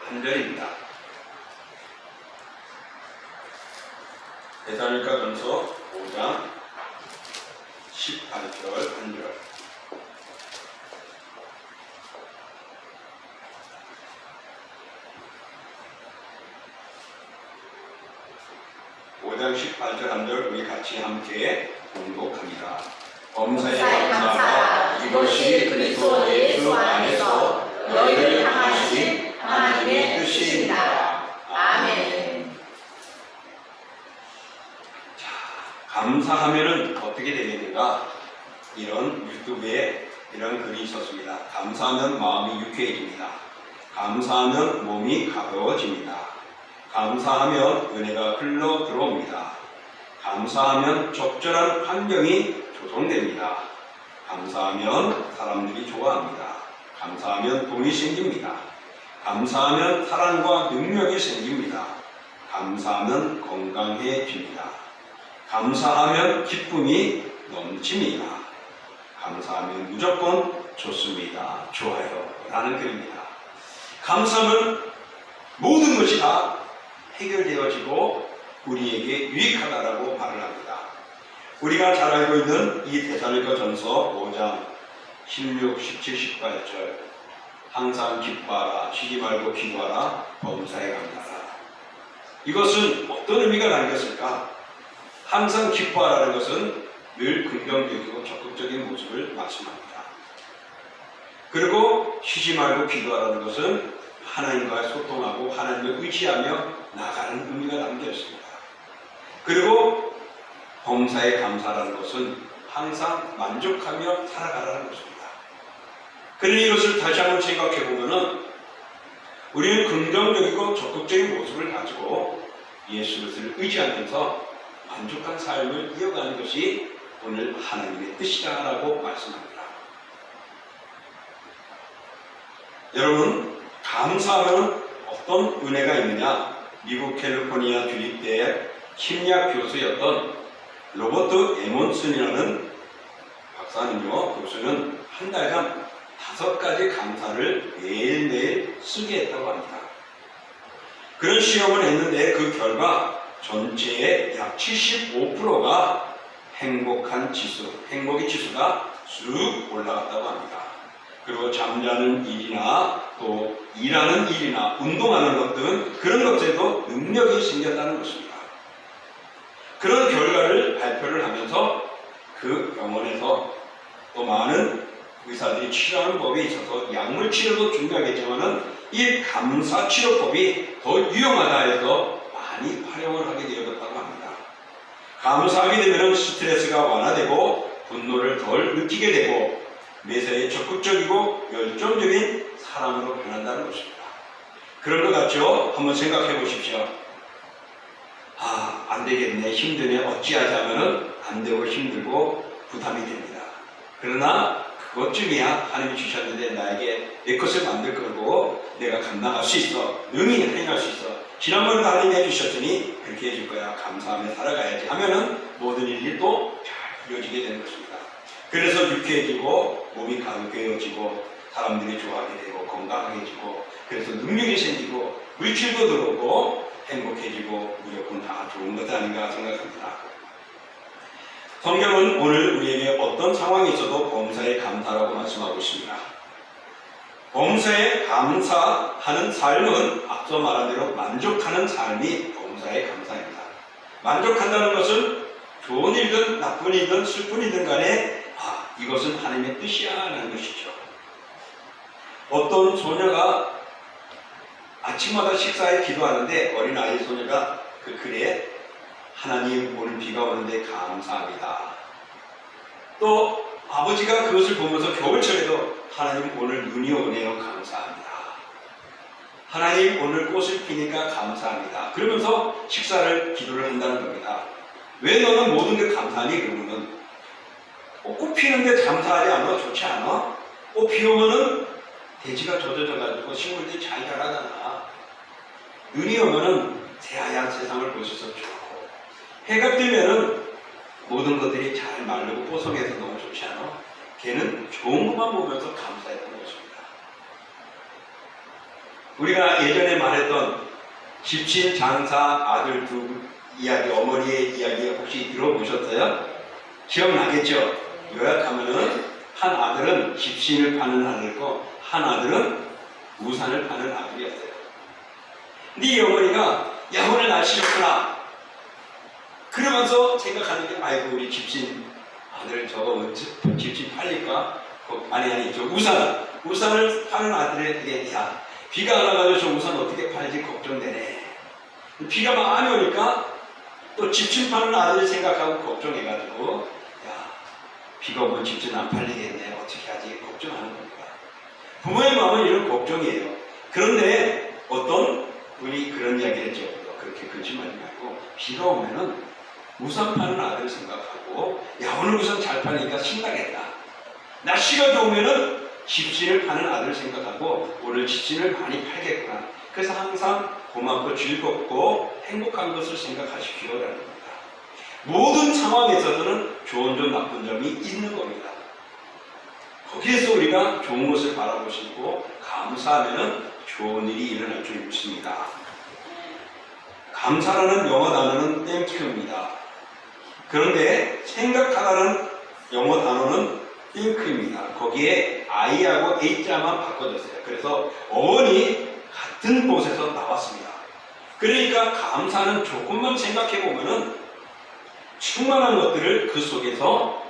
한 절입니다. 데살로니가전서 5장 18절 한 절. (5장 18절) 한 절 우리 같이 함께 공독합니다. 범사에 감사하라. 이것이 그리스도 예수 안에서 너희를 향하신 하나님의 뜻이니라. 아멘. 자, 감사하면은 어떻게 되겠는가? 이런 유튜브에 이런 글이 있었습니다. 감사하면 마음이 유쾌해집니다. 감사하면 몸이 가벼워집니다. 감사하면 은혜가 흘러 들어옵니다. 감사하면 적절한 환경이 조성됩니다. 감사하면 사람들이 좋아합니다. 감사하면 돈이 생깁니다. 감사하면 사랑과 능력이 생깁니다. 감사하면 건강해집니다. 감사하면 기쁨이 넘칩니다. 감사하면 무조건 좋습니다. 좋아요. 라는 글입니다. 감사하면 모든 것이 다 해결되어지고 우리에게 유익하다라고 말을 합니다. 우리가 잘 알고 있는 이 데살로니가전서 5장 16, 17, 18절 항상 기뻐하라, 쉬지 말고 기도하라, 범사에 감사하라. 이것은 어떤 의미가 담겼을까? 항상 기뻐하라는 것은 늘 긍정적이고 적극적인 모습을 말씀합니다. 그리고 쉬지 말고 기도하라는 것은 하나님과 소통하고 하나님을 의지하며 나가는 의미가 담겨 있습니다. 그리고 범사에 감사라는 것은 항상 만족하며 살아가라는 것입니다. 그러니 이것을 다시 한번 생각해 보면은 우리는 긍정적이고 적극적인 모습을 가지고 예수 그리스도를 의지하면서 만족한 삶을 이어가는 것이 오늘 하나님의 뜻이다라고 말씀합니다. 여러분, 감사하면 어떤 은혜가 있느냐? 미국 캘리포니아 주립대 심리학 교수였던 로버트 에몬슨이라는 박사님요, 교수는 한 달간 5가지 감사를 매일매일 쓰게 했다고 합니다. 그런 시험을 했는데 그 결과 전체의 약 75%가 행복의 지수가 쑥 올라갔다고 합니다. 그리고 잠자는 일이나 또 일하는 일이나 운동하는 것 등 그런 것들도 능력이 생겼다는 것입니다. 그런 결과를 발표를 하면서 그 병원에서 또 많은 의사들이 치료하는 법에 있어서 약물 치료도 중요하겠지만은 이 감사 치료법이 더 유용하다 해서 많이 활용을 하게 되었다고 합니다. 감사하게 되면 스트레스가 완화되고 분노를 덜 느끼게 되고 매사에 적극적이고 열정적인 사람으로 변한다는 것입니다. 그런 것 같죠? 한번 생각해 보십시오. 안 되겠네, 힘드네, 어찌하자면은 안 되고 힘들고 부담이 됩니다. 그러나 그것쯤이야 하나님이 주셨는데 나에게 내 것을 만들 거고 내가 감당할 수 있어, 능히 행할 수 있어. 지난번에도 하나님이 해주셨으니 그렇게 해줄 거야, 감사하며 살아가야지 하면은 모든 일이 또 잘 이루어지게 되는 것입니다. 그래서 유쾌해지고 몸이 가벼워지고 사람들이 좋아하게 되고 건강해지고 그래서 능력이 생기고 물질도 들어오고 행복해지고 무조건 다 좋은 것 아닌가 생각합니다. 성경은 오늘 우리에게 어떤 상황이 있어도 범사에 감사라고 말씀하고 있습니다. 범사에 감사하는 삶은 앞서 말한 대로 만족하는 삶이 범사에 감사입니다. 만족한다는 것은 좋은 일이든 나쁜 일이든 슬픈 일이든 간에 이것은 하나님의 뜻이야 라는 것이죠. 어떤 소녀가 아침마다 식사에 기도하는데 어린아이 소녀가 그 글에 하나님 오늘 비가 오는데 감사합니다. 또 아버지가 그것을 보면서 겨울철에도 하나님 오늘 눈이 오네요 감사합니다. 하나님 오늘 꽃을 피니까 감사합니다. 그러면서 식사를 기도를 한다는 겁니다. 왜 너는 모든 게 감사하니? 그러면은 꽃 피는데 감사하지 않아? 좋지 않아? 꽃 피우면은 대지가 젖어져가지고 식물들이 잘 자라잖아. 눈이 오면은 새하얀 세상을 보셔서 좋고 해가 뜨면은 모든 것들이 잘 마르고 뽀송해서 너무 좋지 않아? 걔는 좋은 것만 보면서 감사했던 것입니다. 우리가 예전에 말했던 집신 장사 아들 두 이야기, 어머니의 이야기 혹시 들어보셨어요? 기억나겠죠? 요약하면은 한 아들은 집신을 파는 아들이고 한 아들은 우산을 파는 아들이었어요. 근데 이 어머니가 야 오늘 날씨였구나 그러면서 생각하는 게 아이고 우리 집신 아들 저거 집신 팔릴까? 아니 저 우산을 파는 아들에게 야 비가 안 와가지고 저 우산 어떻게 팔지 걱정되네. 비가 많이 오니까 또 집신 파는 아들 생각하고 걱정해가지고 야 비가 오면 집신 안 팔리겠네 어떻게 하지 걱정하는 겁니다. 부모의 마음은 이런 걱정이에요. 그런데 어떤 분이 그런 이야기를 했죠. 그렇게 거짓말하지 말고 비가 오면은 우산 파는 아들 생각하고 야 오늘 우산 잘 팔리니까 신나겠다. 날씨가 좋으면은 집신을 파는 아들 생각하고 오늘 집신을 많이 팔겠구나. 그래서 항상 고맙고 즐겁고 행복한 것을 생각하십시오라는 겁니다. 모든 상황에 있어서는 좋은 점 나쁜 점이 있는 겁니다. 거기에서 우리가 좋은 것을 바라보시고 감사하면 좋은 일이 일어날 줄 믿습니다. 감사라는 영어 단어는 땡큐입니다. 그런데 생각하라는 영어 단어는 think입니다. 거기에 I하고 H자만 바꿔줬어요. 그래서 어원이 같은 곳에서 나왔습니다. 그러니까 감사는 조금만 생각해보면은 충만한 것들을 그 속에서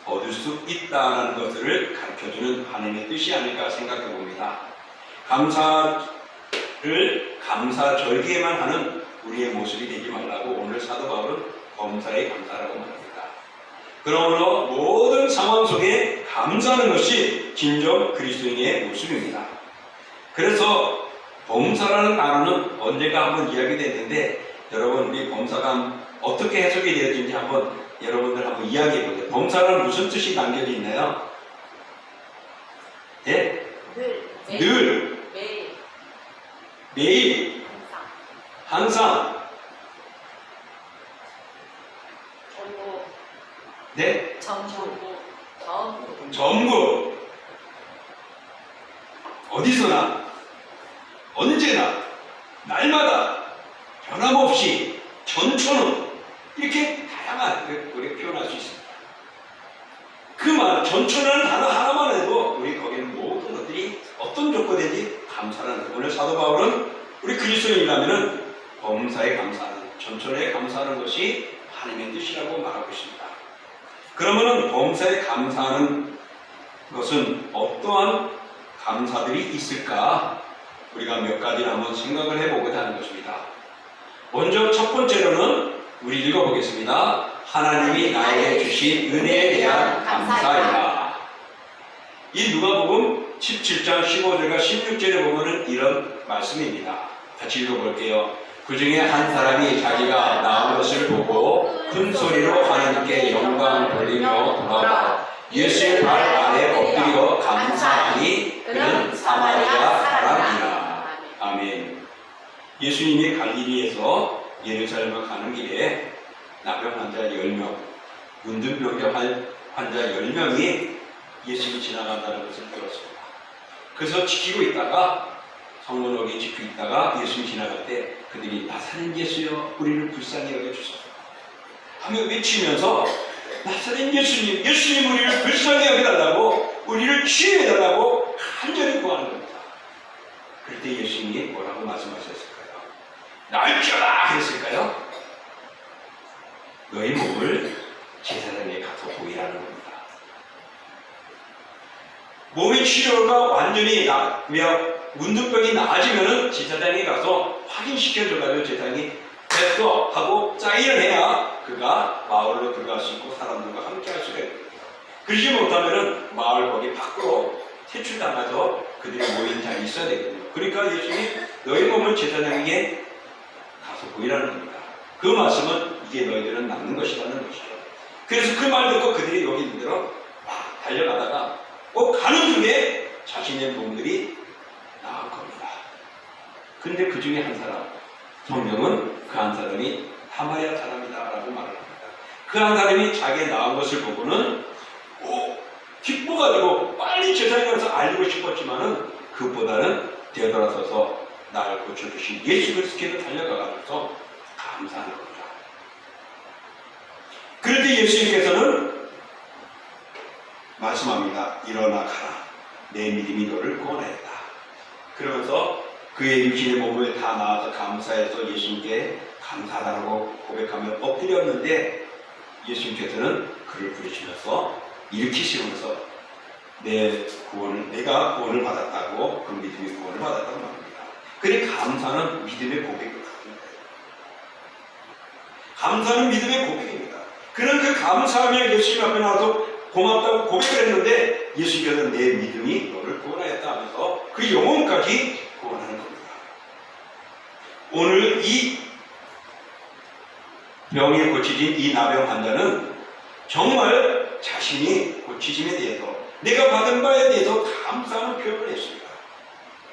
얻을 수 있다는 것을 가르쳐주는 하나님의 뜻이 아닐까 생각해봅니다. 감사를 감사절기에만 하는 우리의 모습이 되지 말라고 오늘 사도 바울은 범사에 감사라고 말합니다. 그러므로 모든 상황 속에 감사하는 것이 진정 그리스도인의 모습입니다. 그래서 범사라는 단어는 언젠가 한번 이야기됐는데 여러분 우리 범사가 어떻게 해석이 되어진지 한번 여러분들 한번 이야기해 보세요. 범사는 무슨 뜻이 담겨져 있나요? 예? 늘 매일 항상 네? 전부 어디서나 언제나 날마다 변함없이 전초는 이렇게 다양한 우리 표현할 수 있습니다. 그 말 전초라는 단어 하나만 해도 우리 거기는 모든 것들이 어떤 조건인지 감사하는 거예요. 오늘 사도 바울은 우리 그리스도인이라면은 범사에 감사하는 전초에 감사하는 것이 하나님의 뜻이라고 말하고 있습니다. 그러면은 범사에 감사하는 것은 어떠한 감사들이 있을까? 우리가 몇 가지를 한번 생각을 해보고자 하는 것입니다. 먼저 첫 번째로는 우리 읽어보겠습니다. 하나님이 나에게 주신 은혜에 대한 감사이다. 이 누가복음 17장 15절과 16절에 보면은 이런 말씀입니다. 같이 읽어볼게요. 그 중에 한 사람이 자기가 나은 것을 보고 큰 소리로 하나님께 영광을 돌리며 돌아와 예수의 발 아래 엎드려 감사하니 그는 사마리아 사람이라. 아멘. 예수님이 갈릴리에서 예루살렘을 가는 길에 나병 환자 10명, 문둥병자 환자 10명이 예수님이 지나간다는 것을 들었습니다. 그래서 지키고 있다가 성문역에 지키고 있다가 예수님이 지나갈 때 그들이 나사렛 예수여 우리를 불쌍히 여겨주소서 하며 외치면서 나사렛 예수님, 예수님 우리를 불쌍히 여겨달라고 우리를 치유해달라고 간절히 구하는 겁니다. 그럴 때 예수님이 뭐라고 말씀하셨을까요? 나을지어다 그랬을까요? 너희 몸을 제사장에 가서 보이라는 겁니다. 몸의 치료가 완전히 문둥병이 나아지면은 제사장에 가서 확인시켜줘가지고 제사장이 됐어 하고 사인을 해야 그가 마을로 들어갈 수 있고 사람들과 함께 할 수가 있습니다. 그러지 못하면은 마을 거기 밖으로 퇴출당해서 그들이 모인 자리에 있어야 되거든요. 그러니까 예수님이 너희 몸을 제사장에게 가서 보이라는 겁니다. 그 말씀은 이제 너희들은 낫는 것이라는 것이죠. 그래서 그 말 듣고 그들이 여기 있는대로 막 달려가다가 꼭 가는 중에 자신의 몸들이 나을 겁니다. 근데 그 중에 한 사람, 성경은 그 한 사람이 사마리아 사람이다라고 말을 합니다. 그 한 사람이 자기의 나은 것을 보고는 기뻐가지고 빨리 제사장에 가서 알리고 싶었지만은 그보다는 되돌아서서 나를 고쳐주신 예수 그리스도께로 달려가면서 감사하는 겁니다. 그럴 때 예수님께서는 말씀합니다. 일어나 가라. 내 믿음이 너를 구원하였다. 그러면서 그의 육신의 몸을 다 나와서 감사해서 예수님께 감사하다고 고백하며 엎드렸는데 예수님께서는 그를 부르시면서 일으키시면서 내가 구원을 받았다고, 그 믿음의 구원을 받았다고 말합니다. 그래 감사는 믿음의 고백을 갖습니다. 감사는 믿음의 고백입니다. 그는 그 감사하며 예수님 앞에 나와서 고맙다고 고백을 했는데 예수님께서는 내 믿음이 너를 구원하였다 하면서 그 영혼까지 구원하는 겁니다. 오늘 이 병에 고치진 이 나병 환자는 정말 자신이 고치심에 대해서 내가 받은 바에 대해서 감사하는 표현을 했습니다.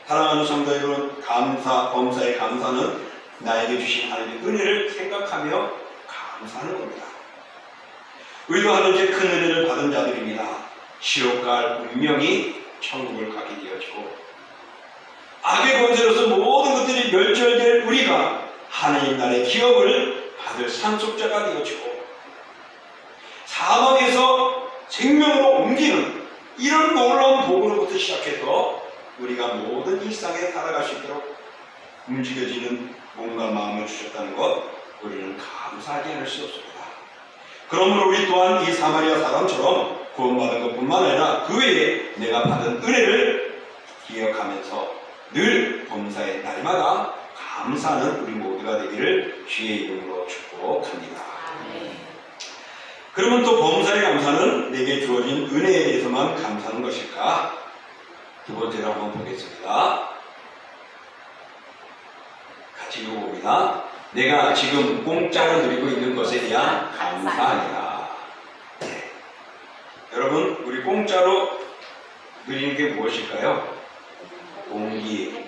사랑하는 성도 여러분, 범사의 감사는 나에게 주신 하나님의 은혜를 생각하며 감사하는 겁니다. 우리도 하나님의 큰 은혜를 받은 자들입니다. 지옥 갈 운명이 천국을 가게 되어지고 악의 권세로서 모든 것들이 멸절될 우리가 하나님 나라의 기업을 받을 상속자가 되어지고 사망에서 생명으로 옮기는 이런 놀라운 복으로부터 시작해서 우리가 모든 일상에 살아갈 수 있도록 움직여지는 몸과 마음을 주셨다는 것, 우리는 감사하지 않을 수 없습니다. 그러므로 우리 또한 이 사마리아 사람처럼 구원받은 것뿐만 아니라 그 외에 내가 받은 은혜를 기억하면서 늘 범사의 날마다 감사하는 우리 모두가 되기를 주의 이름으로 축복합니다. 그러면 또 범사의 감사는 내게 주어진 은혜에 대해서만 감사하는 것일까? 두 번째로 한번 보겠습니다. 같이 읽어봅니다. 내가 지금 공짜로 누리고 있는 것에 대한 감사하니라. 네. 여러분, 우리 공짜로 누리는 게 무엇일까요? 공기,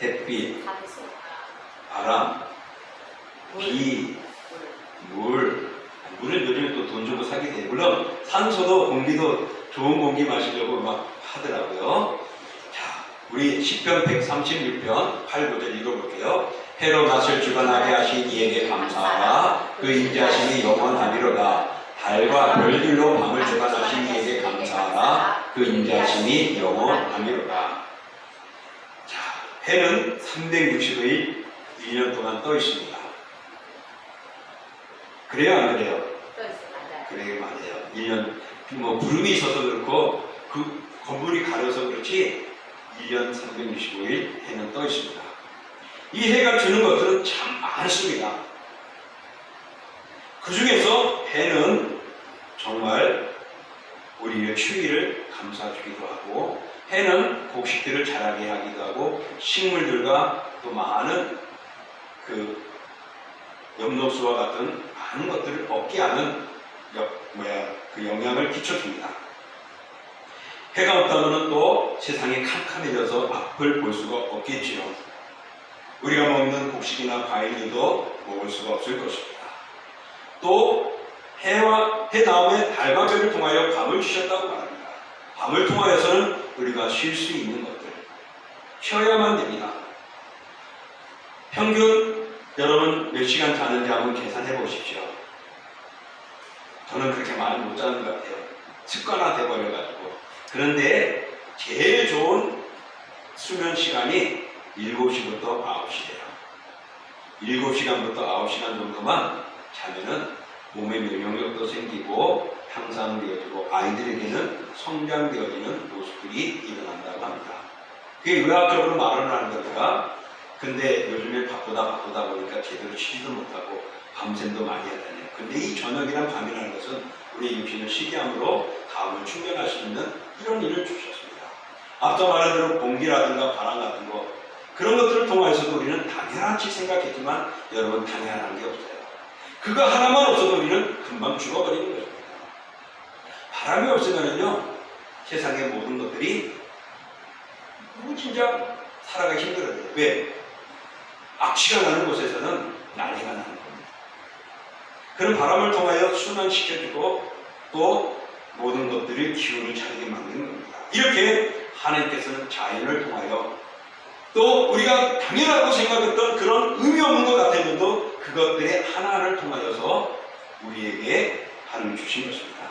햇빛, 바람, 비, 물을 누리면 또 돈 주고 사게 돼요. 물론 산소도 공기도 좋은 공기 마시려고 막 하더라고요. 자, 우리 시편 136편 8, 9절 읽어볼게요. 해로 낯을 주관하게 하신 이에게 감사하라. 그 인자하심이 영원하리로다. 달과 별들로 밤을 주관하신 이에게 감사하라. 그 인자하심이 영원하리로다. 자, 해는 365일 1년 동안 떠 있습니다. 그래요, 안 그래요? 그래요, 맞아요. 1년, 구름이 있어서 그렇고, 그 건물이 가려서 그렇지, 1년 365일 해는 떠 있습니다. 이 해가 주는 것들은 참 많습니다. 그 중에서 해는 정말 우리의 추위를 감싸주기도 하고, 해는 곡식들을 자라게 하기도 하고, 식물들과 또 많은 그 엽록수와 같은 많은 것들을 얻게 하는 그 영향을 끼쳐줍니다. 해가 없다면 또 세상이 캄캄해져서 앞을 볼 수가 없겠지요. 우리가 먹는 곡식이나 과일도 먹을 수가 없을 것입니다. 또 해 다음에 달과 별을 통하여 밤을 주셨다고 말합니다. 밤을 통하여서는 우리가 쉴 수 있는 것들, 쉬어야만 됩니다. 평균 여러분 몇 시간 자는지 한번 계산해 보십시오. 저는 그렇게 많이 못 자는 것 같아요. 습관화돼 버려가지고. 그런데 제일 좋은 수면 시간이 7시부터 9시예요. 7시간부터 9시간 정도만 자면은 몸의 면역력도 생기고 향상되어지고 아이들에게는 성장되어지는 모습들이 일어난다고 합니다. 그게 의학적으로 말을 하는 겁니다. 근데 요즘에 바쁘다 보니까 제대로 쉬지도 못하고 밤샘도 많이 하다니요. 근데 이 저녁이랑 밤이라는 것은 우리 육신을 쉬게 함으로 다음을 충전할 수 있는 이런 일을 주셨습니다. 앞서 말한 대로 공기라든가 바람 같은 거 그런 것들을 통해서도 우리는 당연하지 생각했지만 여러분 당연한 게 없어요. 그거 하나만 없어도 우리는 금방 죽어버리는 것입니다. 바람이 없으면요 세상의 모든 것들이 진짜 살아가기 힘들어요. 왜? 악취가 나는 곳에서는 난리가 나는 겁니다. 그런 바람을 통하여 순환시켜주고 또 모든 것들이 기운을 차리게 만드는 겁니다. 이렇게 하나님께서는 자연을 통하여 또 우리가 당연하다고 생각했던 그런 의미 없는 것 같았는데도 그것들의 하나하나를 통하여서 우리에게 하나님이 주신 것입니다.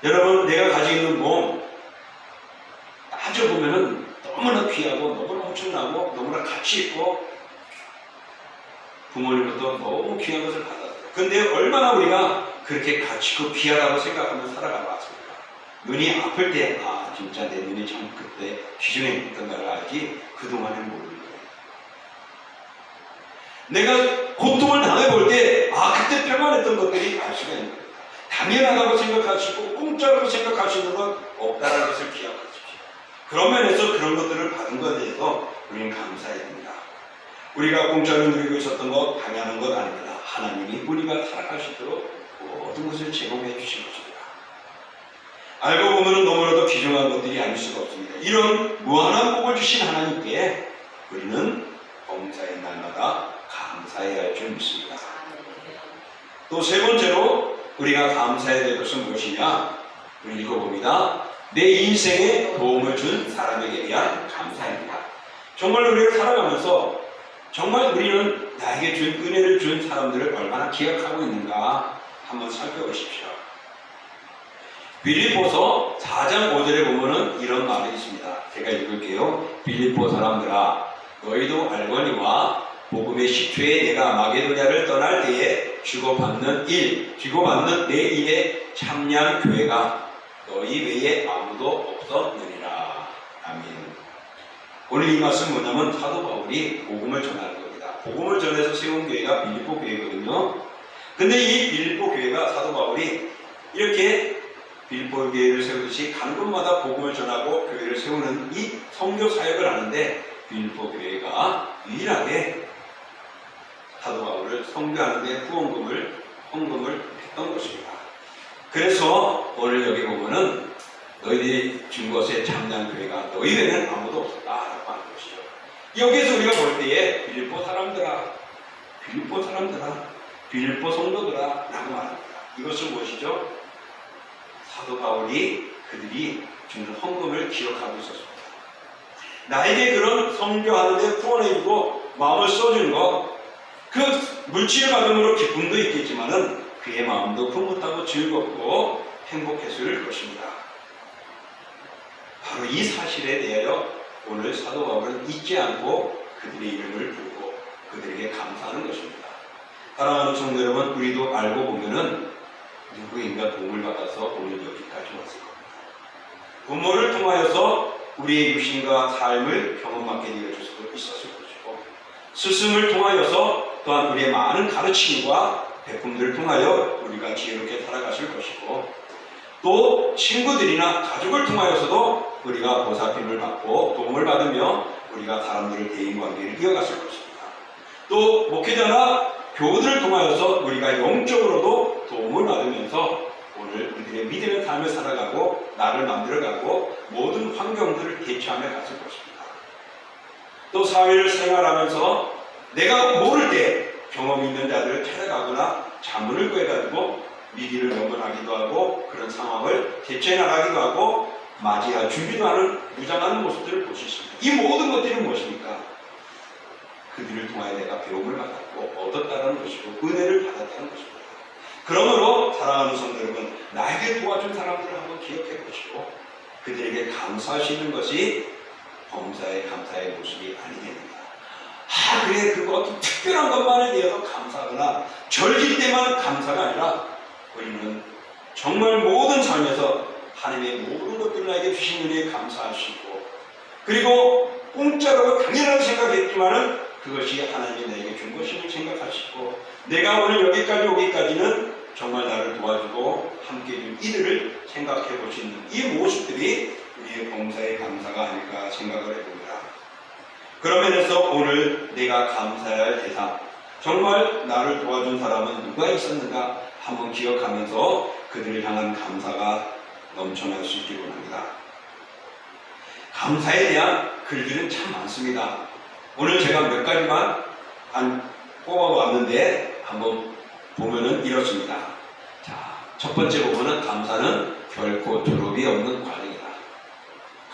여러분, 내가 가지고 있는 몸 따져보면은 너무나 귀하고 너무나 엄청나고 너무나 가치 있고 부모님부터 너무 귀한 것을 받았어요. 근데 얼마나 우리가 그렇게 가치 있고 귀하다고 생각하면서 살아가봤습니까? 눈이 아플 때, 아, 진짜 내 눈이 참 그때 귀중에 있던가를 알지, 그동안은 모르는 거예요. 내가 고통을 당해볼 때, 아, 그때 평안했던 것들이 알 수가 있는 거예요. 당연하다고 생각하시고, 공짜라고 생각할 수 있는 건 없다는 것을 기억하십시오. 그런 면에서 그런 것들을 받은 것에 대해서 우리는 감사해야 됩니다. 우리가 공짜로 누리고 있었던 것, 당연한 것 아닙니다. 하나님이 우리가 살아갈 수 있도록 모든 것을 제공해 주신 것입니다. 알고 보면 너무나도 귀중한 것들이 아닐 수가 없습니다. 이런 무한한 복을 주신 하나님께 우리는 범사의 날마다 감사해야 할 줄 믿습니다. 또 세 번째로 우리가 감사해야 될 것은 무엇이냐? 우리 읽어봅니다. 내 인생에 도움을 준 사람에게 대한 감사입니다. 정말 우리가 살아가면서 정말 우리는 나에게 준 은혜를 준 사람들을 얼마나 기억하고 있는가 한번 살펴보십시오. 빌립보서 4장 5절에 보면은 이런 말이 있습니다. 제가 읽을게요. 빌립보 사람들아, 너희도 알거니와 복음의 시초에 내가 마게도냐를 떠날 때에 주고받는 내 일에 참여한 교회가 너희 외에 아무도 없었느니라. 아멘. 오늘 이 말씀은 뭐냐면 사도 바울이 복음을 전하는 겁니다. 복음을 전해서 세운 교회가 빌립보 교회거든요. 근데 이 빌립보 교회가 사도 바울이 이렇게 빌립보 교회를 세우듯이 간 곳마다 복음을 전하고 교회를 세우는 이 선교 사역을 하는데 빌립보 교회가 유일하게 사도 바울을 선교하는 데 헌금을 했던 것입니다. 그래서 오늘 여기 보면은 너희들이 준 것에 참여한 교회가 너희 외에는 아무도 없었다라고 하는 것이죠. 여기서 우리가 볼 때에 빌립보 사람들아, 빌립보 성도들아 라고 말합니다. 이것은 무엇이죠? 사도 바울이 그들이 준 헌금을 기억하고 있었습니다. 나에게 그런 선교하는 데 후원해주고 마음을 써주는 것, 그 물질 받음으로 기쁨도 있겠지만은 그의 마음도 흐뭇하고 즐겁고 행복했을 것입니다. 바로 이 사실에 대하여 오늘 사도 바울은 잊지 않고 그들의 이름을 부르고 그들에게 감사하는 것입니다. 사랑하는 성도 여러분, 우리도 알고 보면은 누구인가 도움을 받아서 오늘 여기까지 왔을 겁니다. 부모를 통하여서 우리의 유신과 삶을 경험하게 되어줄 수도 있었을 것이고, 스승을 통하여서 또한 우리의 많은 가르침과 베품들을 통하여 우리가 지혜롭게 살아가실 것이고, 또 친구들이나 가족을 통하여서도 우리가 보살핌을 받고 도움을 받으며 우리가 사람들의 대인관계를 이어갔을 것입니다. 또 목회자나 교우들을 통하여서 우리가 영적으로도 도움을 받으면서 오늘 우리들의 믿음의 삶을 살아가고 나를 만들어가고 모든 환경들을 대처하며 갔을 것입니다. 또 사회를 생활하면서 내가 모를 때 경험 있는 자들을 찾아가거나 자문을 구해가지고 위기를 넘어가기도 하고 그런 상황을 대처해 나가기도 하고 맞이할 준비도 하는 무장하는 모습들을 볼 수 있습니다. 이 모든 것들이 무엇입니까? 그들을 통하여 내가 배움을 받았고 얻었다는 것이고 은혜를 받았다는 것입니다. 그러므로 사랑하는 성도 여러분, 나에게 도와준 사람들을 한번 기억해 보시고 그들에게 감사할 수 있는 것이 범사의 감사의 모습이 아니겠는가. 그래, 그거 어떤 특별한 것만에 대해서 감사하거나 절기 때만 감사가 아니라 우리는 정말 모든 삶에서 하나님의 모든 것들을 나에게 주신 은혜에 감사할 수 있고, 그리고 공짜라고 당연하게 생각했지만은 그것이 하나님이 나에게 준 것임을 생각하시고, 내가 오늘 여기까지 오기까지는 정말 나를 도와주고 함께 해준 이들을 생각해 볼 수 있는 이 모습들이 우리의 범사의 감사가 아닐까 생각을 해봅니다. 그런 면에서 오늘 내가 감사해야 할 대상, 정말 나를 도와준 사람은 누가 있었는가 한번 기억하면서 그들을 향한 감사가 넘쳐날 수 있기를 원합니다. 감사에 대한 글들은 참 많습니다. 오늘 제가 몇 가지만 뽑아봤는데 한번 보면은 이렇습니다. 자, 첫 번째 보면은 감사는 결코 졸업이 없는 과정이다.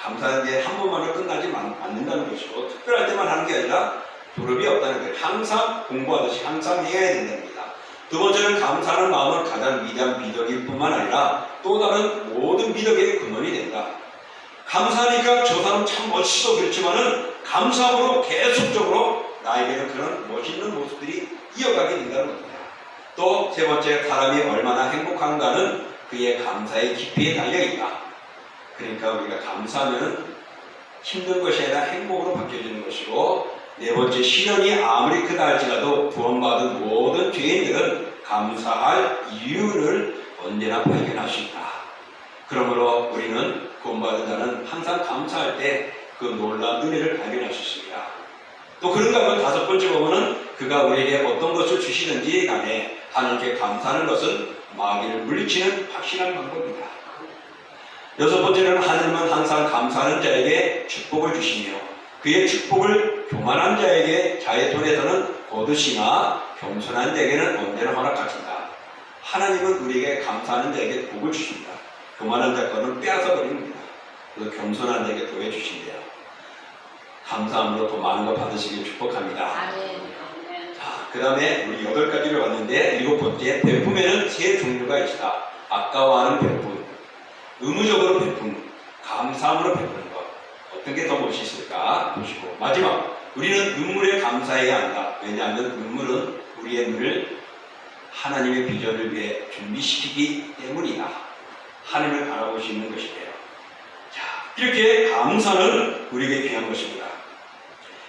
감사하는 게 한 번만으로 끝나지 않는다는 것이고, 특별할 때만 하는 게 아니라 졸업이 없다는 거예요. 항상 공부하듯이 항상 해야 된답니다. 두 번째는 감사하는 마음은 가장 위대한 미덕일 뿐만 아니라 또 다른 모든 미덕의 근원이 된다. 감사하니까 저 사람 참 멋있어 그렇지만은 감사함으로 계속적으로 나에게는 그런 멋있는 모습들이 이어가게 된다는 겁니다. 또 세 번째, 사람이 얼마나 행복한가는 그의 감사의 깊이에 달려있다. 그러니까 우리가 감사하면 힘든 것이 아니라 행복으로 바뀌어지는 것이고, 네 번째, 시련이 아무리 크다 할지라도 구원받은 모든 죄인들은 감사할 이유를 언제나 발견할 수 있다. 그러므로 우리는 구원받은 자는 항상 감사할 때 그 놀라운 은혜를 발견할 수 있습니다. 또 그런가 하면 다섯 번째 부분은 그가 우리에게 어떤 것을 주시든지 간에 하나님께 감사하는 것은 마귀를 물리치는 확실한 방법입니다. 여섯 번째는 하나님은 항상 감사하는 자에게 축복을 주시며 그의 축복을 교만한 자에게 자의 손에서는 거두시나 겸손한 자에게는 언제나 허락하신다. 하나님은 우리에게 감사하는 자에게 복을 주십니다. 교만한 자 거는 빼앗아 버립니다. 그래서 겸손한 자에게 도해 주신대요. 감사함으로 더 많은 거 받으시길 축복합니다. 자, 그 다음에 우리 8가지를 왔는데, 7번째, 베품에는 세 종류가 있다. 아까워하는 베품, 의무적으로 베품, 감사함으로 베푸는 것. 어떤 게 더 멋있을까 보시고, 마지막, 우리는 눈물에 감사해야 한다. 왜냐하면 눈물은 우리의 눈을 하나님의 비전을 위해 준비시키기 때문이다. 하나님을 바라보시는 것이래요. 자, 이렇게 감사는 우리에게 귀한 것입니다.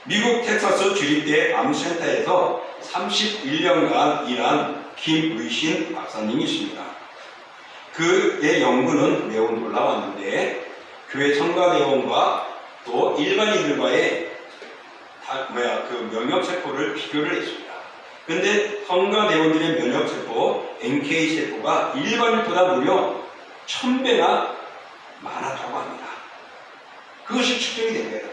미국 텍사스 주립대 암센터에서 31년간 일한 김의신 박사님이 있습니다. 그의 연구는 매우 놀라웠는데, 교회 성가대원과 또 일반인들과의 그 면역세포를 비교를 했습니다. 근데 성가대원들의 면역세포, NK세포가 일반인보다 무려 1000배나 많았다고 합니다. 그것이 측정이 된 거예요.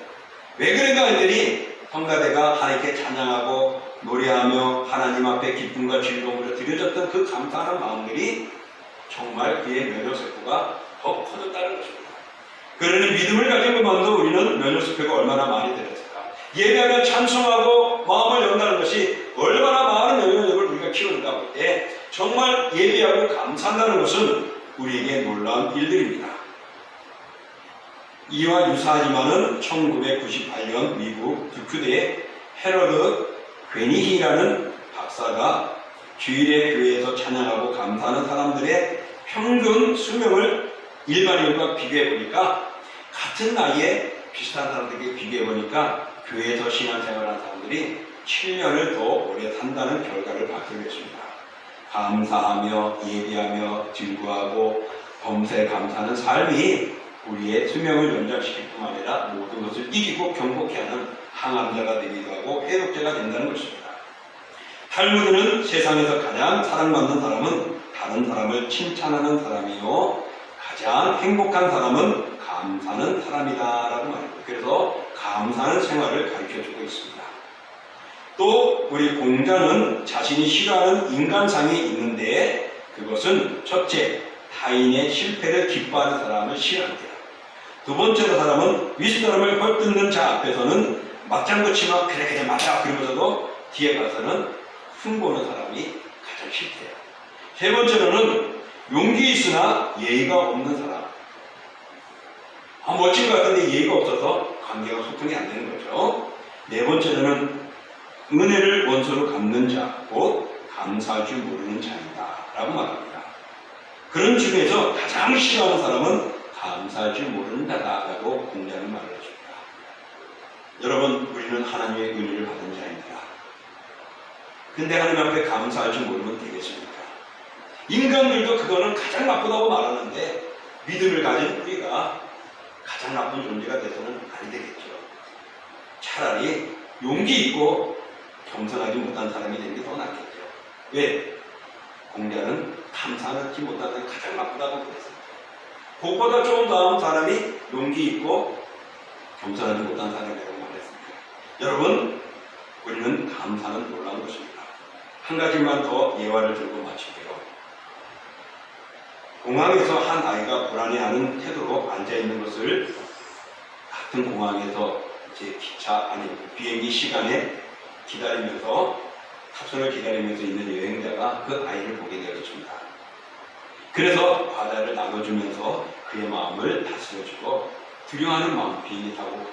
왜 그런가 했더니 성가대가 하나님께 찬양하고 노래하며 하나님 앞에 기쁨과 즐거움으로 드려졌던 그 감사하는 마음들이 정말 그의 면역세포가 더 커졌다는 것입니다. 그러니 믿음을 가진 것만도 우리는 면역세포가 얼마나 많이 되었을까. 예배하며 찬송하고 마음을 연다는 것이 얼마나 많은 면역력을 우리가 키우는가 볼 때 정말 예배하고 감사한다는 것은 우리에게 놀라운 일들입니다. 이와 유사하지만은 1998년 미국 듀크대 헤러드 괴니히라는 박사가 주일에 교회에서 찬양하고 감사하는 사람들의 평균 수명을 일반인과 비교해 보니까, 같은 나이에 비슷한 사람들에게 비교해 보니까 교회에서 신앙생활하는 사람들이 7년을 더 오래 산다는 결과를 발표했습니다. 감사하며 예배하며 즐거워하고 범사에 감사하는 삶이 우리의 수명을 연장시킬 뿐만 아니라 모든 것을 이기고 경복케 하는 항암자가 되기도 하고 해독제가 된다는 것입니다. 탈무드는 세상에서 가장 사랑받는 사람은 다른 사람을 칭찬하는 사람이요, 가장 행복한 사람은 감사하는 사람이다 라고 말합니다. 그래서 감사하는 생활을 가르쳐주고 있습니다. 또 우리 공자는 자신이 싫어하는 인간상이 있는데, 그것은 첫째, 타인의 실패를 기뻐하는 사람을 싫어한대요. 두 번째로 사람은 윗사람을 헐뜯는 자 앞에서는 맞장구 치며 그래 맞아 그러면서도 뒤에 가서는 흉보는 사람이 가장 싫대요. 세 번째로는 용기 있으나 예의가 없는 사람. 멋진 것 같은데 예의가 없어서 관계가 소통이 안 되는 거죠. 네 번째로는 은혜를 원수로 갚는 자, 곧 감사할 줄 모르는 자이다 라고 말합니다. 그런 중에서 가장 싫어하는 사람은 감사할 줄 모르는 자다 라고 공자는 말을 해줍니다. 여러분, 우리는 하나님의 은혜를 받은 자입니다. 근데 하나님 앞에 감사할 줄 모르면 되겠습니까? 인간들도 그거는 가장 나쁘다고 말하는데, 믿음을 가진 우리가 가장 나쁜 존재가 돼서는 안 되겠죠. 차라리 용기 있고 겸손하지 못한 사람이 되는 게 더 낫겠죠. 왜? 공자는 감사하지 못하는 게 가장 나쁘다고 그랬습니다. 그것보다 조금 더 나은 사람이 용기 있고 겸손하지 못한 사람이라고 말했습니다. 여러분, 우리는 감사는 놀라운 것입니다. 한 가지만 더 예화를 들고 마칠게요. 공항에서 한 아이가 불안해하는 태도로 앉아있는 것을 같은 공항에서 이제 기차 아니 비행기 시간에 기다리면서 탑승을 기다리면서 있는 여행자가 그 아이를 보게 되었습니다. 그래서 바다를 나눠주면서 그의 마음을 다스려주고 두려워하는 마음, 비행기 타고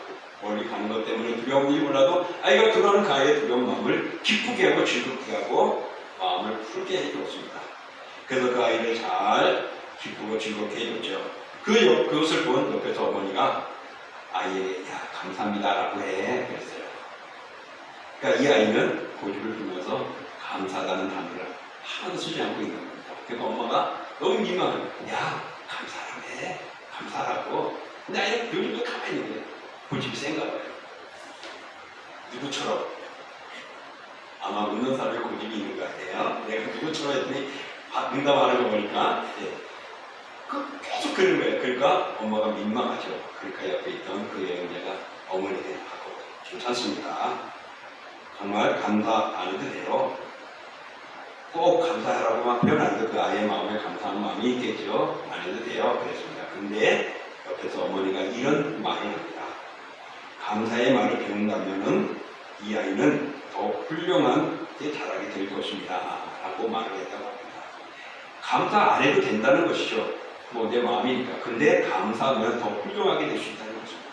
멀리 가는 것 때문에 두려움이 몰라도 아이가 들어가는 그 아이의 두려운 마음을 기쁘게 하고 즐겁게 하고 마음을 푸르게 해주었습니다. 그래서 그 아이를 잘 기쁘고 즐겁게 해줬죠. 그것을 본 옆에서 어머니가 아이에게 야 감사합니다라고 해 그랬어요. 그러니까 이 아이는 고집을 부면서 감사하다는 단어를 하나도 쓰지 않고 있는 겁니다. 그러니까 엄마가 너무 민망해요. 야 감사하네 감사하라고. 근데 아이는 요즘도 가만히 있는데 고집이 센가 봐요. 누구처럼? 아마 웃는 사람이 고집이 있는 것 같아요. 내가 누구처럼 했더니 응답하는 거 보니까 계속 그런 거예요. 그러니까 엄마가 민망하죠. 그러니까 옆에 있던 그 여행자가 어머니한테 하고 괜찮습니다. 정말 감사 안 해도 돼요. 꼭 감사하라고만 표현 안 해도 그 아이의 마음에 감사한 마음이 있겠죠. 안 해도 돼요. 그랬습니다. 근데 옆에서 어머니가 이런 말을 합니다. 감사의 말을 배운다면은 이 아이는 더 훌륭한 데 자라게 될 것입니다. 라고 말을 했다고 합니다. 감사 안 해도 된다는 것이죠. 뭐 내 마음이니까. 근데 감사하면 더 훌륭하게 될 수 있다는 것입니다.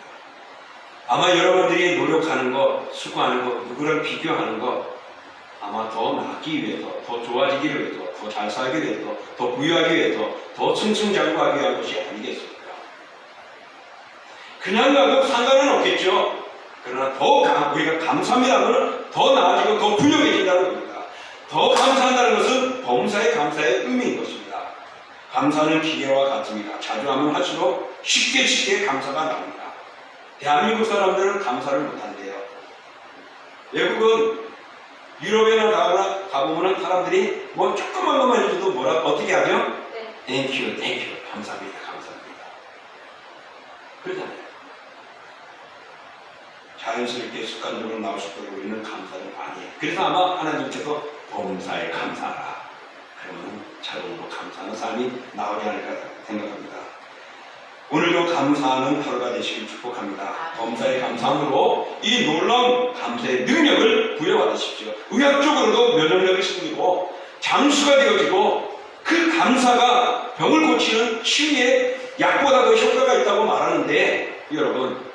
아마 여러분들이 노력하는 것, 수고하는 것, 누구랑 비교하는 것 아마 더 나기 위해서, 더 좋아지기 위해서, 더 잘 살기 위해서, 더 부유하기 위해서, 더 승승장구하기 위한 것이 아니겠습니까? 그냥 가도 상관은 없겠죠. 그러나 우리가 감사합니다는 더 나아지고 더 훌륭해진다는 겁니다. 더 감사한다는 것은 범사의 감사의 의미인 것입니다. 감사는 기계와 같습니다. 자주 하면 할수록 쉽게 감사가 나옵니다. 대한민국 사람들은 감사를 못한대요. 외국은 유럽에나 가보면 사람들이 뭐 조그만 것만 해줘도 어떻게 하죠? 네. 땡큐, 감사합니다. 그러잖아요. 자연스럽게 습관적으로 나올 수 있도록 우리는 감사를 많이 해요. 그래서 아마 하나님께서 범사에 감사하라. 그러면 자동으로 감사하는 삶이 나오지 않을까 생각합니다. 오늘도 감사하는 하루가 되시길 축복합니다. 범사에 감사함으로 이 놀라운 감사의 능력을 부여받으십시오. 의학적으로도 면역력이 생기고 장수가 되어지고 그 감사가 병을 고치는 치유의 약보다도 효과가 있다고 말하는데 여러분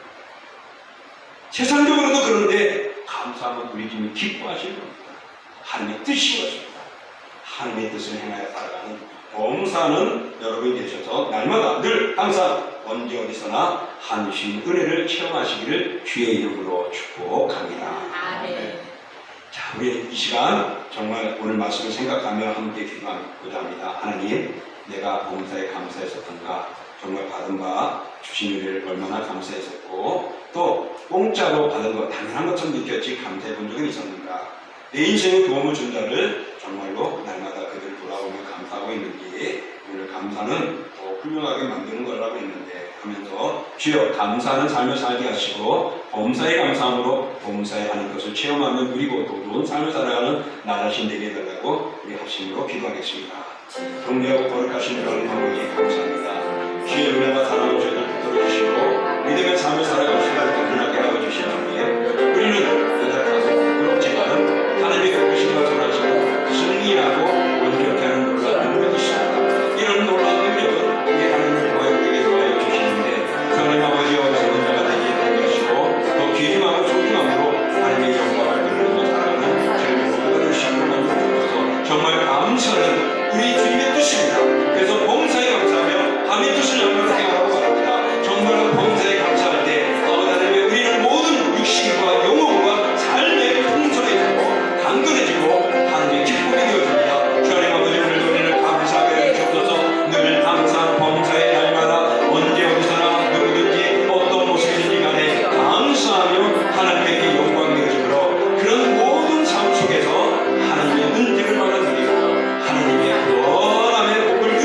세상적으로도 그런데 감사하면 우리 주님이 기뻐하시는 겁니다. 하나님의 뜻인 것입니다. 하나님의 뜻을 행하여 살아가는 범사는 여러분이 되셔서 날마다 늘 항상 언제 어디서나 하나님 은혜를 체험하시기를 주의 이름으로 축복합니다. 아멘. 자, 우리 이 시간 정말 오늘 말씀을 생각하며 함께 기도하고자 합니다. 하나님, 내가 범사에 감사했었던가, 정말 받은 바 주신 은혜를 얼마나 감사했었고, 또 공짜로 받은 거 당연한 것처럼 느꼈지 감사해 본 적은 있었는가? 내 인생에 도움을 준 자를 정말로 날마다 그들을 돌아보며 감사하고 있는지, 오늘 감사는 더 훌륭하게 만드는 거라고 했는데 하면서 주여 감사하는 삶을 살게 하시고 범사에 감사함으로 범사에 하는 것을 체험하며 누리고 더 좋은 삶을 살아가는 나 자신 되게 해달라고 우리 합심으로 기도하겠습니다. 동리하고 거룩하신 하나님 아버지 감사합니다. 주의 은혜와 사랑을 저희들 붙들어 주시고 믿음의 삶을 살아갈 시간을 편하게 하여 주시는 데 우리는 여자가서 부끄럽지만 하나님의 그러신과 전하시고 승리하고 원격해 하는 놀라운 능력이 있습니다. 이런 놀라운 능력은 우리 하나님을 고역되게 도와여 주시는데 하나님 아버지와 같은 자가 되게 해주시고 더 귀중하고 소중함으로 하나님의 영광을 누리며 살아가는 저희를 모두를 만들어주셔서 정말 감사는 우리 주님의 뜻입니다. 그래서 범사에 감사하며 하나님의 뜻을 영광을 행하라고 바랍니다. 정말 범사에 감사할 때 하나님의 우리는 모든 육신과 영혼과 삶의 풍성해지고 강건해지고 하나님의 기쁨이 되어집니다. 주님 아버지 오늘도 우리를 감사하게 해주셔서 늘 항상 범사의 날마다 언제 어디서나 누구든지 어떤 모습이든지 간에 감사하며 하나님께 영광 되어지므로 그런 모든 삶 속에서 하나님의 은혜를 받아들이고 하나님의 거룩함의 복을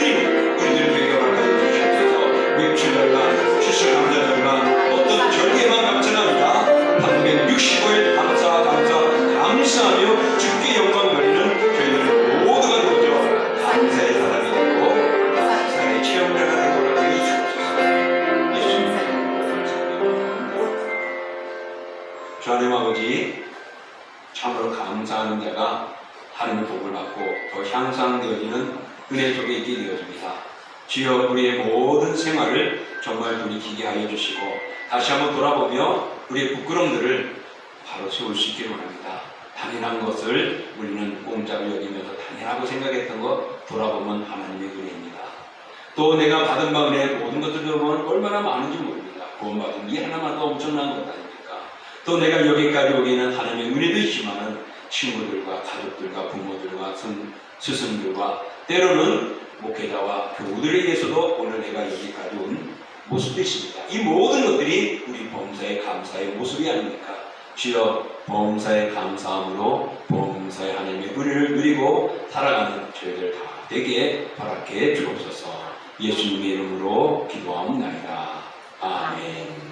감사하는 자가 하나님의 복을 받고 더 향상되어지는 은혜 속에 있게 되어집니다. 주여 우리의 모든 생활을 정말 돌이키게 하여 주시고 다시 한번 돌아보며 우리의 부끄럼들을 바로 세울 수 있기를 원합니다. 당연한 것을 우리는 공짜로 여기면서 당연하고 생각했던 것 돌아보면 하나님의 은혜입니다. 또 내가 받은 바 은혜 모든 것들을 보면 얼마나 많은지 모릅니다. 구원받은 이 하나만도 엄청난 것 아닙니까? 또 내가 여기까지 오기는 하나님의 은혜도 있지만 친구들과 가족들과 부모들과 스승들과 때로는 목회자와 교우들에 의해서도 오늘 내가 여기까지 온 모습도 있습니다. 이 모든 것들이 우리 범사의 감사의 모습이 아닙니까? 주여 범사의 감사함으로 범사의 하나님의 은혜를 누리고 살아가는 저희들 다 되게 허락해 주옵소서. 예수님의 이름으로 기도하옵나이다. 아멘.